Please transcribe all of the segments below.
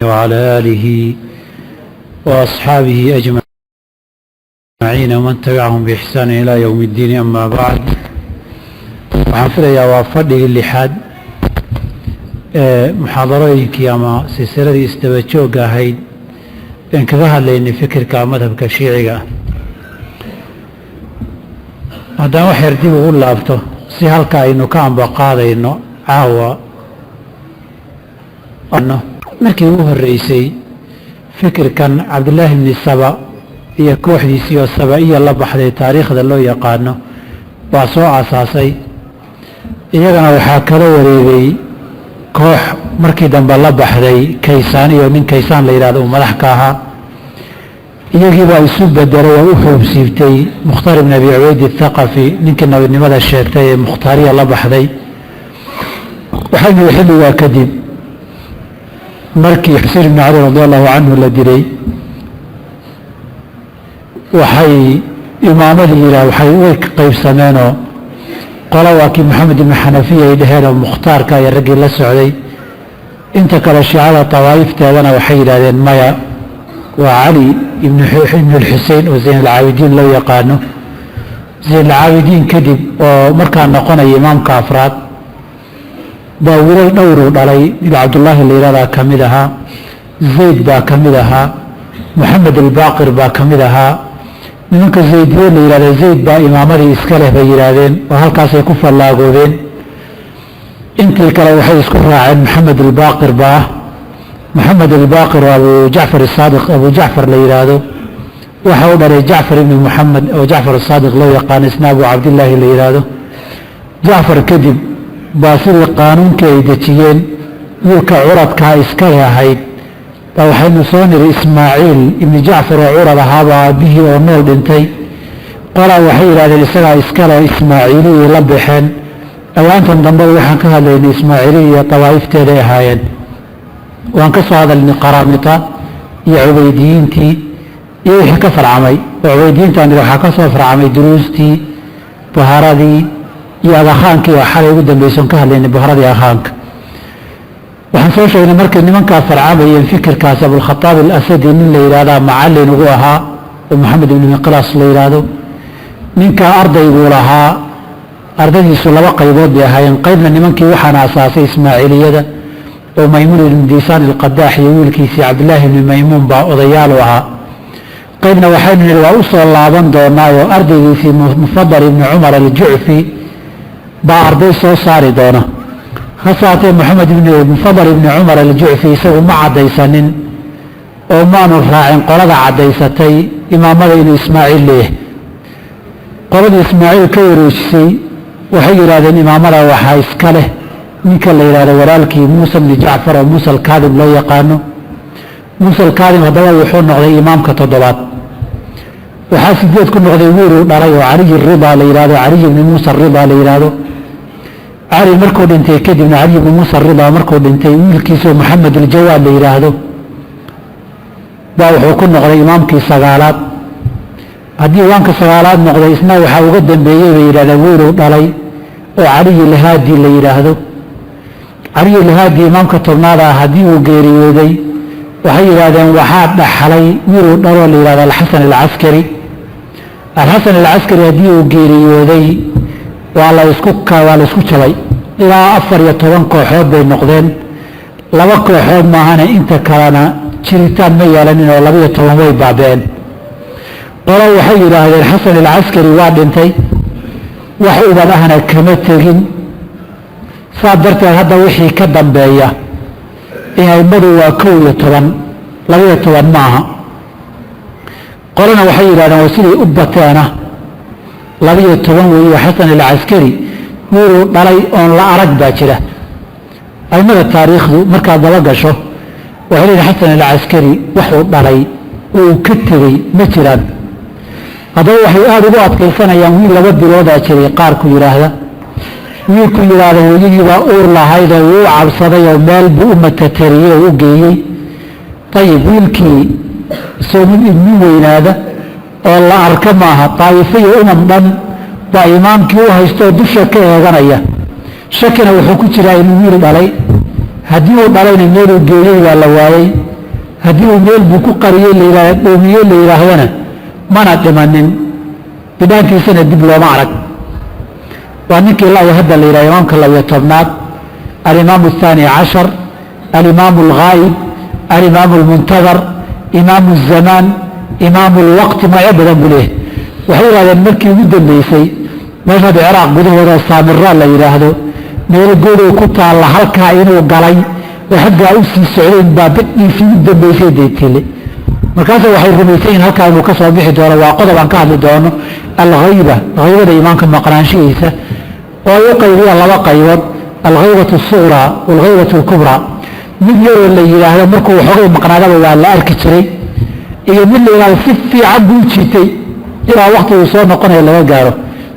وعلى آله وأصحابه أجمعين ومن تبعهم بإحسان إلى يوم الدين. أما بعد، waxaan filayaa waa fadhigii lixaad muxaadarooyinkii ama silsiladii isdaba joogga ahayd een kaga hadlaynay fikirka madhabka shiiciga ah. haddaan wax yar dib ugu laabto si halka aynu ka ambaqaadayno caawa markii ugu horreysay fikirkan cabdullaahi ibni saba iyo kooxdiisii oo sabaiya la baxday taariikhda loo yaqaano waa soo aasaasay. iyagana waxaa kala wareegay koox markii dambe la baxday kaysaan, iyo nin kaysaan la yidhahdo uu madax ka ahaa. iyagiibaa isu bedelay oo u xoogsiibtay mukhtaar ibn abi cubayd athaqafi, ninkii nabinimada sheegtay ee mukhtaariya la baxday. waxaynu xilligaa kadib markii xuseen ibni cali radi allahu canhu la dilay, waxay imaamadii way qaybsameenoo qola waa kii maxamed ibnu xanafiya ay dhaheenoo mukhtaarka iyo raggii la socday. inta kale shiicada tawaa'ifteedana waxay yidhahdeen maya, waa cali ibnu lxusein oo zayn alcaabidiin loo yaqaano. zayn alcaabidiin kadib oo markaa noqonaya imaamka afraad baa wiilal dhowruu dhalay. nin cabdullaahi la yihahdaa ka mid ahaa, zayd baa ka mid ahaa, moxamed albaaqir baa ka mid ahaa. nimanka zaydiye la yidhahda zayd baa imaamadii iska leh bay yidhaahdeen oo halkaasay ku fallaagoodeen. intii kale waxay isku raaceen maxamed albaaqir baa ah. maxamed albaaqir oo abu jacfar asaadiq, abu jacfar la yidhaahdo, waxa u dhalay jacfar ibni moxamed oo jacfar asaadiq loo yaqaano, isna abu cabdillaahi la yidhaahdo. jacfar kadib baa sidii qaanuunkii ay dejiyeen wiilka curadkaa iska leh ahayd baa waxaynu soo niri ismaaciil ibni jacfar oo curad ahaabaa aabbihii oo nool dhintay. qolaa waxay yidhahdeen isagaa iskale ismaaciiliyay la baxeen. awaantan dambe waxaan ka hadlaynay ismaaciiliya iyo tawaa'ifteeday ahaayeen. waan ka soo hadalnay qaraamita iyo cubaydiyiintii iyo wixii ka farcamay. oo cubaydiyiintaan waxaa ka soo farcamay duruustii, baharadii iyo agakhaankii oo xalay ugu dambaysoon ka hadlaynay baharadii aghaanka. waxaan soo sheegnay markay nimankaa farcamayeen fikirkaas abulkhataab alasadi nin la yidhahdaa macallin ugu ahaa oo maxamed ibni miqlaas la yidhaahdo. ninkaa arday buu lahaa, ardadiisu laba qaybood bay ahaayeen. qaybna nimankii waxaana asaasay ismaaciiliyada oo maymuun ibni diisaan ilqadaax iyo wiilkiisii cabdillaahi ibni maymuun baa odayaal u ahaa. qaybna waxaynu nihi waa u soo laaban doonaa oo ardaygiisii mufadal ibni cumar aljucfi baa arday soo saari doona. hasaatee maxamed mufadal ibni cumar aljucfi isagu ma caddaysanin oo maanu raacin qolada caddaysatay imaamada inuu ismaaciil leeyahay. qoladii ismaaciil ka wareejisay waxay yidhahdeen imaamada waxaa iska leh ninka la yidhahdo walaalkii muusa bni jacfar oo muusa alkaadim loo yaqaano. muusa alkaadim haddaba wuxuu noqday imaamka toddobaad. waxaa sideed ku noqday wiiluu dhalay oo caliy rida la yidhahdo, caliy ibni muusa rida la yidhaahdo. cali markuu dhintay kadibna cali ibni muusa rida markuu dhintay wiilkiisoo maxamed aljawaad la yidhaahdo baa wuxuu ku noqday imaamkii sagaalaad. haddii imaamka sagaalaad noqday isna waxaa uga dambeeyey bay yidhahdeen wiiluu dhalay oo caliy lahaadi la yidhaahdo. caliy lahaadi imaamka tobnaad ah haddii uu geeriyooday waxay yidhaahdeen waxaa dhaxlay wiiluu dhaloo la yidhahdo alxasan alcaskari. alxasan alcaskari haddii uu geeriyooday waa la isku jabay. ilaa 14 kooxood bay noqdeen. 2 kooxood maahane inta kalena jiritaan ma yeelanin oo 12 way baabeen. qolo waxay yidhaahdeen xasan alcaskari waa dhintay, wax ubad ahna kama tegin. saa darteed hadda wixii ka dambeeya aimadu waa 11, 12 maaha. qolona waxay yidhahdeen waa siday u bateena 12 weeye. xasan alcaskari wiiluu dhalay oon la arag baa jira. aimada taariikhdu markaad daba gasho waxay leeyihin xasan alcaskari waxuu dhalay oo uu ka tegey ma jiraan. haddaba waxay aada ugu adkaysanayaan wiil 2 biloodaa jiray qaarku yidhaahda. wiilku yidhaahda hooyadii baa uur lahayd oo wuu cabsaday oo meel buu u matatariyey oo u geeyey. ayib wiilkii soomid ilmi weynaada oo la arka maaha. daa'ifo iyo dhan baa imaamkii u haystoo dusha ka eeganaya. shakina wuxuu ku jiraa inuu wiil dhalay. haddii uu dhalayna meeluu geeyey waa la waayey. haddii uu meel buu ku qariyey layidhahda dhoomiye la yidhaahdana mana dhimanin bidhaankiisana dib looma arag waa ninkii la hadda la yidhahda imaamka 12aad alimaamu الثaanي caشhar alimaamu الغaa'ib alimaamu الmuntadar imaamu الzamaan imaamu اlwaqti magacyo badan buu leeyahay waxay yidhahdeen markii ugu dambeysay meesha hadda ciraaq gudahooda saamiraa la yidhaahdo meel goodow ku taalla halkaa inuu galay oo xaggaa u sii socdeen baa badhiisii ugu dambeysay daytile markaasa waxay rumaysan yihin halkaa inuu ka soo bixi doono waa qodob aan ka hadli doono alghayba haybada imaamka maqnaanshihiisa oo ay u qaybiyaan laba qaybood alghaybatu الsuqraa waalghaybatu اlkubraa mid yaroo la yidhaahdo markuu waxoogay maqnaadaba waa la arki jiray iyo mid la yidhahdo si fiican buu jiitay ilaa waktiguu soo noqonayo laga gaaro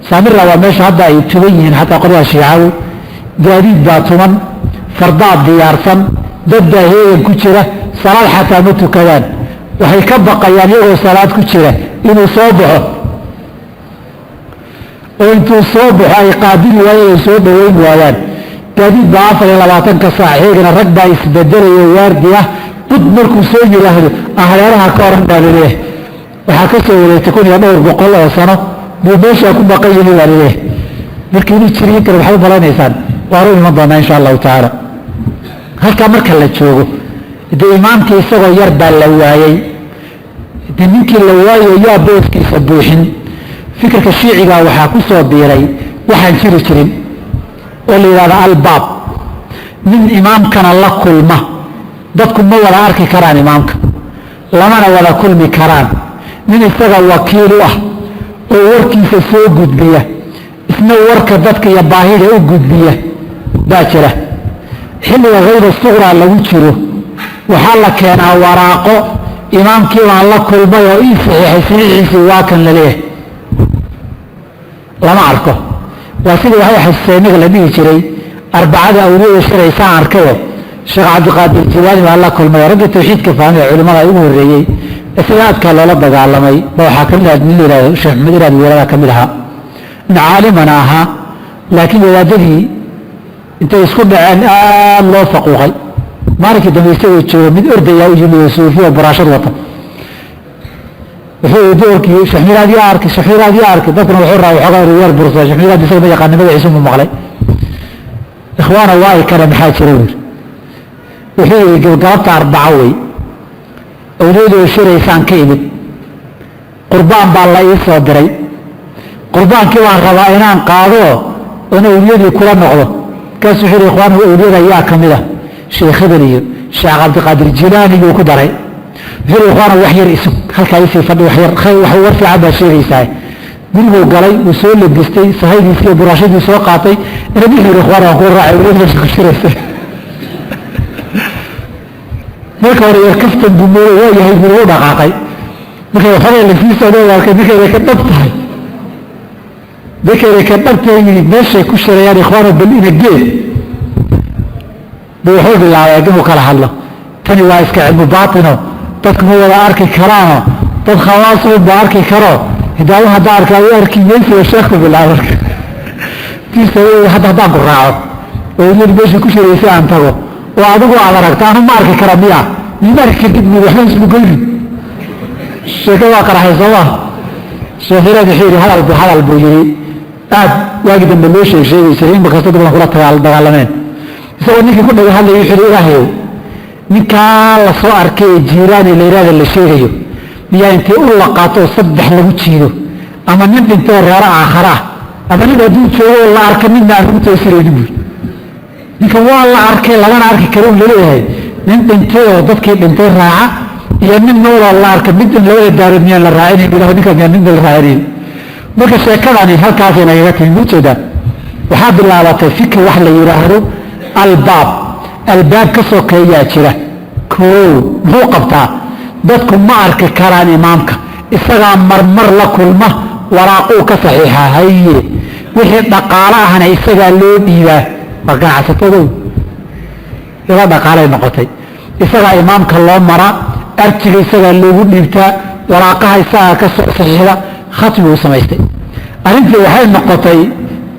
saamira waa meesha hadda ay tuban yihiin xataa qoryaha shiicawi gaadiid baa tuman fardaad diyaarsan dad baa heegan ku jira salaad xataa ma tukadaan waxay ka baqayaan iyagoo salaad ku jira inuu soo baxo oo intuu soo baxo ay qaabili waayeen ay soo dhoweyn waayaan gaadiid baa 24 saac heegana rag baa isbedelayo waardi ah bud markuu soo yidhaahdo ahreeraha ka oran baa laleeyahay waxaa ka soo wareegtay 1200 oo sano buu meeshaa ku baqan yihi baa laleeyahay markii inuu jiriyin kale waxay u malaynaysaan waanu iman doonaa insha allahu tacaala halkaa marka la joogo dee imaamkii isagoo yar baa la waayey dee ninkii la waayo yaa booskiisa buuxin fikirka shiicigaa waxaa ku soo biiray waxaan jiri jirin oo la yidhahdo albaab nin imaamkana la kulma dadku ma wada arki karaan imaamka lamana wada kulmi karaan nin isaga wakiil u ah oo warkiisa soo gudbiya isna warka dadka iyo baahida u gudbiya baa jira xilliga hayba suqraa lagu jiro waxaa la keenaa waraaqo imaamkii baan la kulmay oo ii saxiixay saxiixiisii waa kan la leeyahay lama arko waa sidii waxay xuseyniga la dhihi jiray arbacada awliyada shiraysaan arkayo sheekh cabdiqaadir jilaani baa la kulmay ragga tawxiidka fahmay culimmada ugu horreeyey isaga aadkaa loola dagaalamay ba waxaa ka mid ah nin la yidhahdo sheekh maxamed iraad weerada ka mid ahaa nin caalimana ahaa laakiin wadaadadii intay isku dhaceen aad loo faquuqay maalinkii dambe isagoo jooga mid ordayaa u yimi oo suufiya oo buraashad wata wuxuu doorkii shaxmiraad yaa arkay shaxmiraad yaa arkay dadkuna wuxuu raa waxoogaa riwaar bursa shaxmiraad isaga ma yaqaan magaciisa mu maqlay ikhwaana waa ay kale maxaa jira wiir wuxuu yidhi gabgababta arbaca wey awliyadoo shiraysaan ka imid qurbaan baa la ii soo diray qurbaankii waan rabaa inaan qaado oon awliyadii kula noqdo markaasuu wuxuu yidhi ikhwaanu awliyada yaa ka mid ah sheekh hebel iyo sheekh cabdiqaadir jilaani yuu ku daray wuxuu yidhi ikhwaanu wax yar isug halkaa isii fadhi wax yar wax war fiican baa sheegaysaa guriguu galay wuu soo labistay sahaydiisii iyo buraashadii soo qaatay ina wuxuu yidhi ikhwaan waan kuu raacay awliyada meesha ku shiraysa marka hore yar kaftan buu moodo waa yahay buu u dhaqaaqay markay waxoogaa lasii socday arkay ninkayday ka dhab tahay ninkayday ka dhab tahay yidhi meeshay ku shirayaan ikhwaano bal ina geed buu wuxuu bilaabay inuu kala hadlo tani waa iska cilmu baatino dadku ma wada arki karaano dad khawaasuun baa arki karo hidaadu haddaa arkaa u arki maysiyo sheekhu bilaaba tiisa hadda haddaan ku raaco oo yidhi meeshay ku shiraysay aan tago oo adigu aad aragta anu ma arki kara miya mima arki kartid mi waxba ismu goyni sheeke waa qaraxay sooma sheekhireed wuxuu yidhi hadal buu yidhi aad waagi dambe loo sheegi jiray in bakasta dadban kula dagaalameen isagoo ninkii ku dhaga hadlaya wuxuu yidhi ilaahayow ninkaa la soo arkay ee jiiraani la yidhahda la sheegayo miyaa intay u laqaato oo 3 lagu jiido ama nin dhintoo reero aakhara ah ama nin hadduu joogo oo la arka midna aan ugu toosiraynin buuri ninka waa la arkay lagana arki karo u laleeyahay nin dhintay oo dadkii dhintay raaca iyo nin nooloo la arka mid in labada daarood miyaan la raacinayn ilah ninka miyaan nin la raacinayn marka sheekadani halkaasay nagaga timi ujeedaa waxaa bilaabatay fikir wax la yidhaahdo albaab ka sokeeyaa jira koow muxuu qabtaa dadku ma arki karaan imaamka isagaa marmar la kulma waraaquu ka saxiixa haye wixii dhaqaalo ahna isagaa loo dhiibaa waa ganacsatadow ila dhaqaalay noqotay isagaa imaamka loo maraa arjiga isagaa loogu dhiibtaa waraaqaha isagaa ka soo saxiixda khatmi uu samaystay arrintii waxay noqotay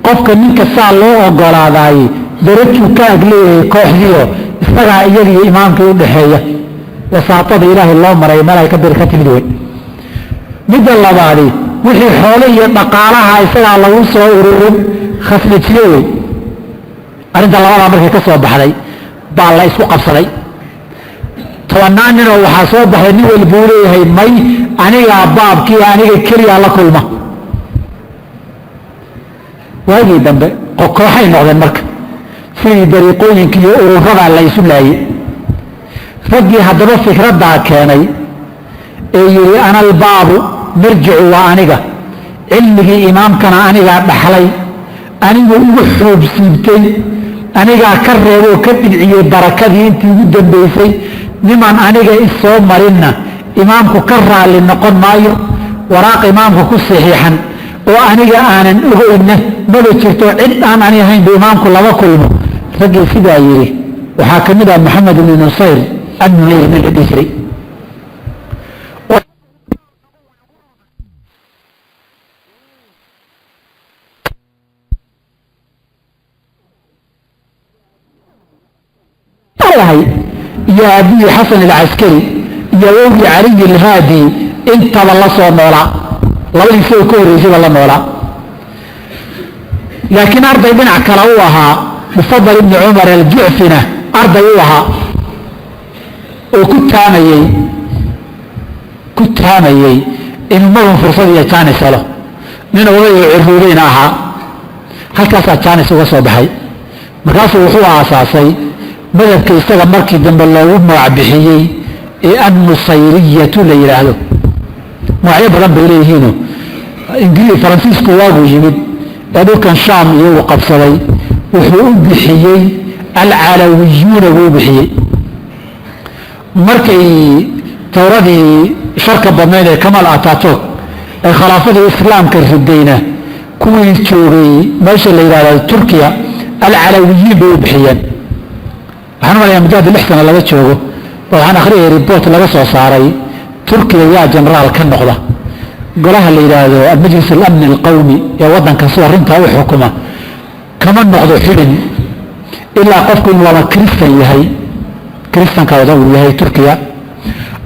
qofka ninka saa loo ogolaadaayey darajuu ka agleeyahay kooxdiio isagaa iyagiyo imaamkii u dhaxeeya wasaatada ilaahay loo maray malay ka bir ka timid wey midda labaadi wixii xoolo iyo dhaqaalaha isagaa lagu soo ururin khasnajiye wey arrinta labadaa markay ka soo baxday baa la isku qabsaday 10 ninoo waxaa soo baxday nin walbuu leeyahay may anigaa baabkii aniga keliya la kulma waagii dambe kooxay noqdeen marka sidii dariiqooyinka iyo ururadaa la isu laayey raggii haddaba fikraddaa keenay ee yidhi ana albaabu marjicu waa aniga cilmigii imaamkana anigaa dhaxlay anigu ugu xoobsiibtay anigaa ka reeboo ka dhibciyey barakadii intii ugu dambaysay niman aniga isoo marinna imaamku ka raalli noqon maayo waraaq imaamku ku saxiixan oo aniga aanan ogoyna maba jirto cid aan ani ahaynba imaamku lama kulmo raggii sidaa yidhi waxaa ka mid ah maxamed ibni nusayr annumayr nin la dhihi jiray iyo abiyi xasan alcaskari iyo awowgii caliyi alhaadi intaba la soo noolaa labadiisa oo ka horreysayba la noolaa laakiin arday dhinac kale u ahaa mufadal ibni cumar aljucfina arday u ahaa oo ku taamayey inuu madan fursad iyo jaanis helo nin oday oo ciruudayna ahaa halkaasaa jaanis uga soo baxay markaasuu wuxuu aasaasay madhabka isaga markii dambe loogu magac bixiyey ee annusayriyatu la yidhaahdo magacyo badan bay leeyihiino faransiisku waaguu yimid ee dhulkan shaam iyagu qabsaday wuxuu u bixiyey alcalawiyuuna buu u bixiyey markay towradii sharka badnayd ee kamal ataturk ee khilaafadii islaamka ridayna kuwii joogay meesha la yidhahdo turkiya alcalawiyiin bay u bixiyeen waxaan umalayaa muddo 6 sano laga joogo waxaan akhriyay report laga soo saaray turkiya yaa jenaraal ka noqda golaha la yidhaahdo almajlis alamni alqawmi ee waddanka si arrintaa u xukuma kama noqdo xidhin ilaa qofku inuu ama kristan yahay kristanka wada uu yahay turkiya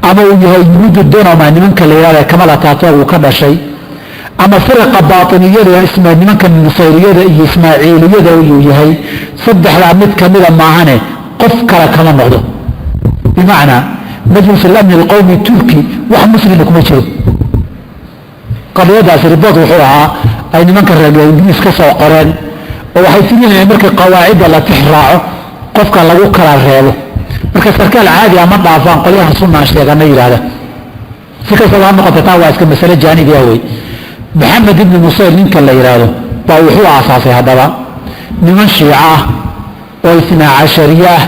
ama uu yahay yuhuuddu donoma nimanka la yidhahdo kamal ataturk uu ka dhashay ama firaqa baatiniyada nimanka nusayriyada iyo ismaaciiliyada uu yahay saddexdaa mid kamida maahane qof kale kama noqdo bimacnaa majlis alamni alqawmi turki wax muslima kuma jiro qadiyadaasi ribood wuxuu ahaa ay nimanka reer ingiriis ka soo qoreen oo waxay tirinayeen markii qawaacidda la tix raaco qofka lagu kala reebo marka sarkaal caadi ama dhaafaan qolyaha sunnaa sheegana yidhaahda si kastaba ha noqota taa waa iska masale jaanibi ah wey maxamed ibni nusayr ninka la yidhaahdo baa wuxuu aasaasay haddaba niman shiico ah oo isnaa cashariye ah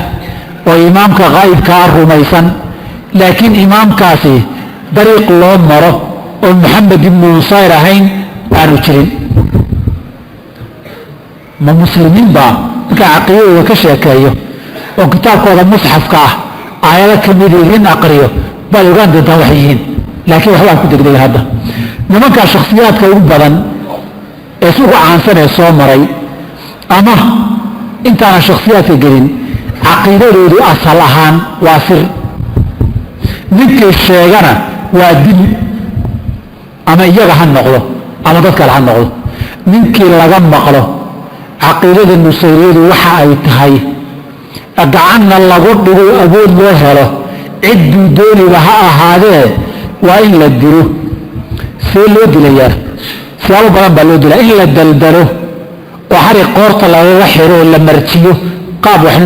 oo imaamka qaa'ibkaa rumaysan laakiin imaamkaasi dariiq loo maro oo maxamed ibnu nusayr ahayn aanu jirin ma muslimiin baa markaa caqiidadooda ka sheekeeyo oo kitaabkooda musxafka ah aayado ka mid idin aqriyo baad ogaan doontaa waxay yihiin laakiin waxbaan ku degdegay hadda nimankaa shakhsiyaadka ugu badan ee si ugu caansan ee soo maray ama intaanan shakhsiyaadka gelin caqiidadoodu asal ahaan waa sir ninkii sheegana waa dil ama iyaga ha noqdo ama dad kale ha noqdo ninkii laga maqlo caqiidada nusayriyadu waxa ay tahay gacanna lagu dhigo awood loo helo cidduu dooniba ha ahaadee waa in la dilo see loo dilayaa siyaabo badan baa loo dilaa in la daldalo oo xarig qoorta lagaga xiro oo la marjiyo qaab wax